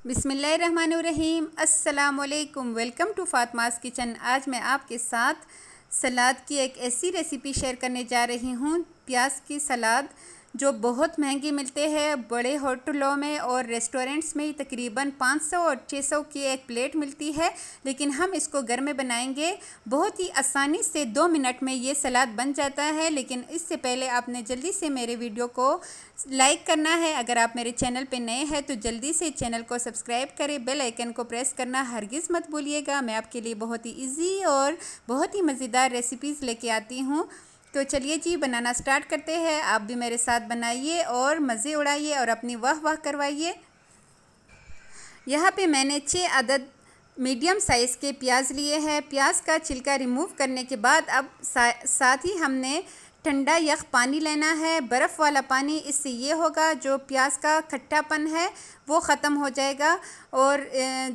बिस्मिल्लाहिर्रहमानिर्रहीम। अस्सलामुअलैकुम। Welcome to Fatima's kitchen. आज मैं आपके साथ सलाद की एक ऐसी रेसिपी शेयर करने जा रही हूँ, प्याज की सलाद, जो बहुत महंगी मिलते हैं बड़े होटलों में और रेस्टोरेंट्स में। तकरीबन 500 और 600 की एक प्लेट मिलती है, लेकिन हम इसको घर में बनाएंगे। बहुत ही आसानी से 2 मिनट में ये सलाद बन जाता है। लेकिन इससे पहले आपने जल्दी से मेरे वीडियो को लाइक करना है। अगर आप मेरे चैनल पे नए हैं तो जल्दी से चैनल को सब्सक्राइब करें, बेल आइकन को प्रेस करना हरगिज़ मत भूलिएगा। मैं आपके लिए बहुत ही इजी और बहुत ही मज़ेदार रेसिपीज़ लेके आती हूँ। तो चलिए जी, बनाना स्टार्ट करते हैं। आप भी मेरे साथ बनाइए और मज़े उड़ाइए और अपनी वाह वाह करवाइए। यहाँ पे मैंने 6 अदद मीडियम साइज़ के प्याज लिए हैं। प्याज का छिलका रिमूव करने के बाद अब साथ ही हमने ठंडा यख पानी लेना है, बर्फ़ वाला पानी। इससे ये होगा जो प्याज का खट्टापन है वो ख़त्म हो जाएगा और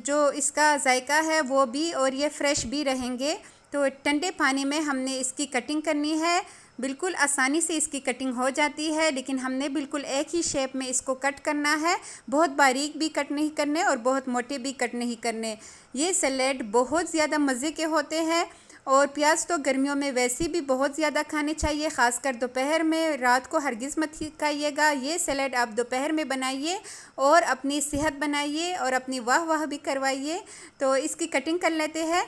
जो इसका जायका है वो भी, और ये फ्रेश भी रहेंगे। तो ठंडे पानी में हमने इसकी कटिंग करनी है। बिल्कुल आसानी से इसकी कटिंग हो जाती है, लेकिन हमने बिल्कुल एक ही शेप में इसको कट करना है। बहुत बारीक भी कट नहीं करने और बहुत मोटे भी कट नहीं करने। ये सलाद बहुत ज़्यादा मज़े के होते हैं और प्याज तो गर्मियों में वैसे भी बहुत ज़्यादा खाने चाहिए, ख़ासकर दोपहर में। रात को हरगिज़ मत खाइएगा। ये सलाद आप दोपहर में बनाइए और अपनी सेहत बनाइए और अपनी वाह वाह भी करवाइए। तो इसकी कटिंग कर लेते हैं।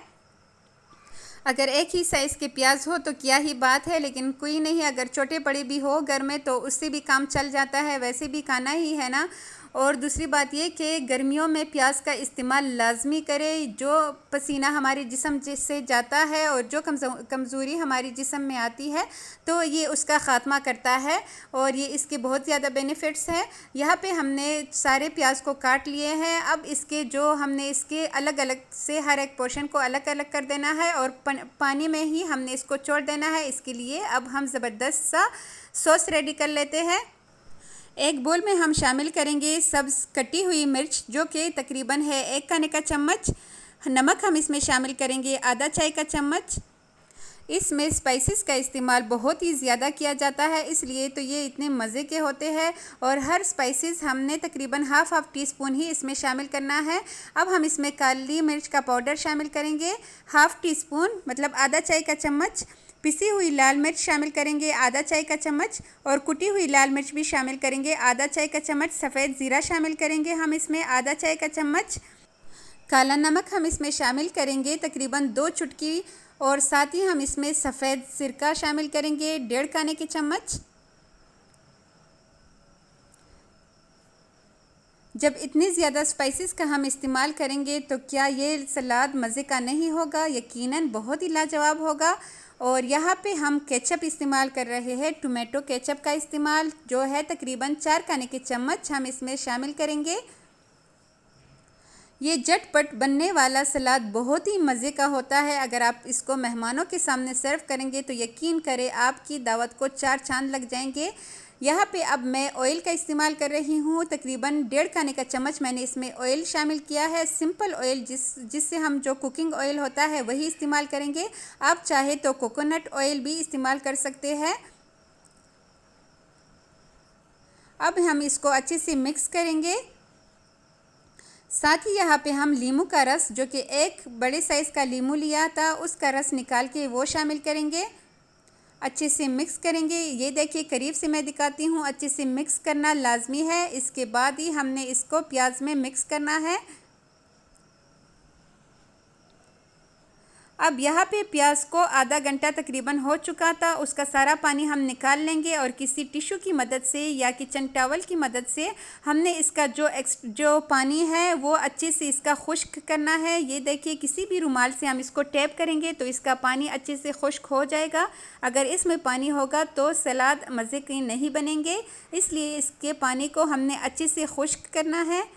अगर एक ही साइज़ के प्याज हो तो क्या ही बात है, लेकिन कोई नहीं, अगर छोटे बड़े भी हो घर में तो उससे भी काम चल जाता है, वैसे भी खाना ही है ना। और दूसरी बात ये कि गर्मियों में प्याज का इस्तेमाल लाजमी करें। जो पसीना हमारे जिस्म से जाता है और जो कमज़ोरी हमारी जिस्म में आती है, तो ये उसका ख़ात्मा करता है और ये इसके बहुत ज़्यादा बेनिफिट्स हैं। यहाँ पे हमने सारे प्याज को काट लिए हैं। अब इसके जो हमने इसके अलग अलग से हर एक पोर्शन को अलग अलग कर देना है और पानी में ही हमने इसको छोड़ देना है। इसके लिए अब हम ज़बरदस्त सा सॉस रेडी कर लेते हैं। एक बोल में हम शामिल करेंगे सब्ज़ कटी हुई मिर्च, जो कि तकरीबन है 1 खाने का चम्मच। नमक हम इसमें शामिल करेंगे आधा चाय का चम्मच। इसमें स्पाइसेस का इस्तेमाल बहुत ही ज़्यादा किया जाता है, इसलिए तो ये इतने मज़े के होते हैं। और हर स्पाइसेस हमने तकरीबन हाफ़ टी स्पून ही इसमें शामिल करना है। अब हम इसमें काली मिर्च का पाउडर शामिल करेंगे हाफ़ टी स्पून, मतलब आधा चाय का चम्मच। पिसी हुई लाल मिर्च शामिल करेंगे आधा चाय का चम्मच और कुटी हुई लाल मिर्च भी शामिल करेंगे आधा चाय का चम्मच। सफ़ेद ज़ीरा शामिल करेंगे हम इसमें आधा चाय का चम्मच। काला नमक हम इसमें शामिल करेंगे तकरीबन 2 चुटकी और साथ ही हम इसमें सफ़ेद सिरका शामिल करेंगे 1.5 खाने के चम्मच। जब इतनी ज़्यादा स्पाइसेस का हम इस्तेमाल करेंगे तो क्या ये सलाद मज़े का नहीं होगा? यकीनन बहुत ही लाजवाब होगा। और यहाँ पे हम केचप इस्तेमाल कर रहे हैं, टोमेटो केचप का इस्तेमाल, जो है तकरीबन 4 खाने के चम्मच हम इसमें शामिल करेंगे। ये झटपट बनने वाला सलाद बहुत ही मज़े का होता है। अगर आप इसको मेहमानों के सामने सर्व करेंगे तो यकीन करें आपकी दावत को 4 चांद लग जाएंगे। यहाँ पे अब मैं ऑयल का इस्तेमाल कर रही हूँ। तकरीबन 1.5 खाने का चम्मच मैंने इसमें ऑयल शामिल किया है। सिंपल ऑयल, जिससे हम जो कुकिंग ऑयल होता है वही इस्तेमाल करेंगे। आप चाहे तो कोकोनट ऑयल भी इस्तेमाल कर सकते हैं। अब हम इसको अच्छे से मिक्स करेंगे। साथ ही यहाँ पे हम लीमू का रस, जो कि एक बड़े साइज़ का लीमू लिया था, उसका रस निकाल के वो शामिल करेंगे। अच्छे से मिक्स करेंगे। ये देखिए, करीब से मैं दिखाती हूँ। अच्छे से मिक्स करना लाजमी है। इसके बाद ही हमने इसको प्याज में मिक्स करना है। अब यहाँ पे प्याज को आधा घंटा तकरीबन हो चुका था। उसका सारा पानी हम निकाल लेंगे और किसी टिश्यू की मदद से या किचन टॉवल की मदद से हमने इसका जो पानी है वो अच्छे से इसका खुश्क करना है। ये देखिए, किसी भी रुमाल से हम इसको टैप करेंगे तो इसका पानी अच्छे से खुश्क हो जाएगा। अगर इसमें पानी होगा तो सलाद मज़े के नहीं बनेंगे, इसलिए इसके पानी को हमने अच्छे से खुश्क करना है।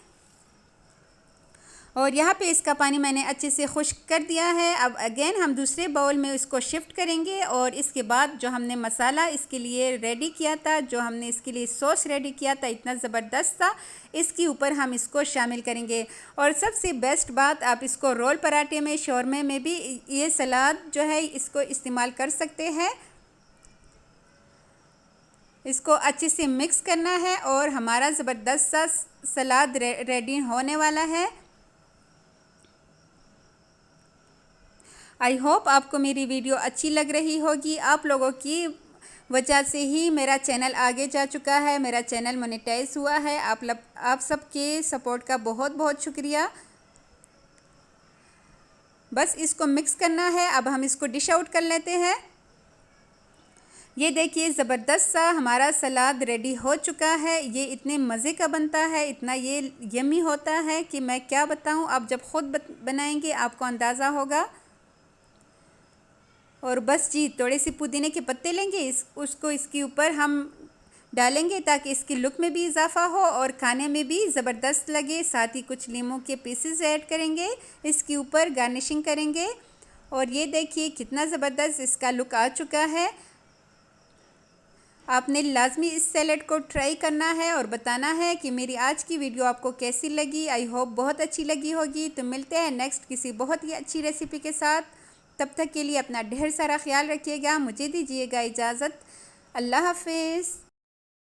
और यहाँ पे इसका पानी मैंने अच्छे से खुश्क कर दिया है। अब अगेन हम दूसरे बाउल में इसको शिफ्ट करेंगे और इसके बाद जो हमने मसाला इसके लिए रेडी किया था, जो हमने इसके लिए सॉस रेडी किया था, इतना ज़बरदस्त था, इसके ऊपर हम इसको शामिल करेंगे। और सबसे बेस्ट बात, आप इसको रोल पराठे में, शौरमे में भी ये सलाद जो है इसको इस्तेमाल कर सकते हैं। इसको अच्छे से मिक्स करना है और हमारा ज़बरदस्त सा सलाद रेडी होने वाला है। आई होप आपको मेरी वीडियो अच्छी लग रही होगी। आप लोगों की वजह से ही मेरा चैनल आगे जा चुका है, मेरा चैनल मोनेटाइज हुआ है। आप सबके सपोर्ट का बहुत बहुत शुक्रिया। बस इसको मिक्स करना है। अब हम इसको डिश आउट कर लेते हैं। ये देखिए ज़बरदस्त सा हमारा सलाद रेडी हो चुका है। ये इतने मज़े का बनता है, इतना ये यम्मी होता है कि मैं क्या बताऊं। आप जब ख़ुद बनाएंगे आपको अंदाज़ा होगा। और बस जी थोड़े से पुदीने के पत्ते लेंगे, उसको इसके ऊपर हम डालेंगे ताकि इसकी लुक में भी इजाफा हो और खाने में भी ज़बरदस्त लगे। साथ ही कुछ नींबू के पीसेस ऐड करेंगे, इसके ऊपर गार्निशिंग करेंगे। और ये देखिए कितना ज़बरदस्त इसका लुक आ चुका है। आपने लाजमी इस सैलेड को ट्राई करना है और बताना है कि मेरी आज की वीडियो आपको कैसी लगी। आई होप बहुत अच्छी लगी होगी। तो मिलते हैं नेक्स्ट किसी बहुत ही अच्छी रेसिपी के साथ। तब तक के लिए अपना ढेर सारा ख्याल रखिएगा। मुझे दीजिएगा इजाज़त। अल्लाह हाफिज़।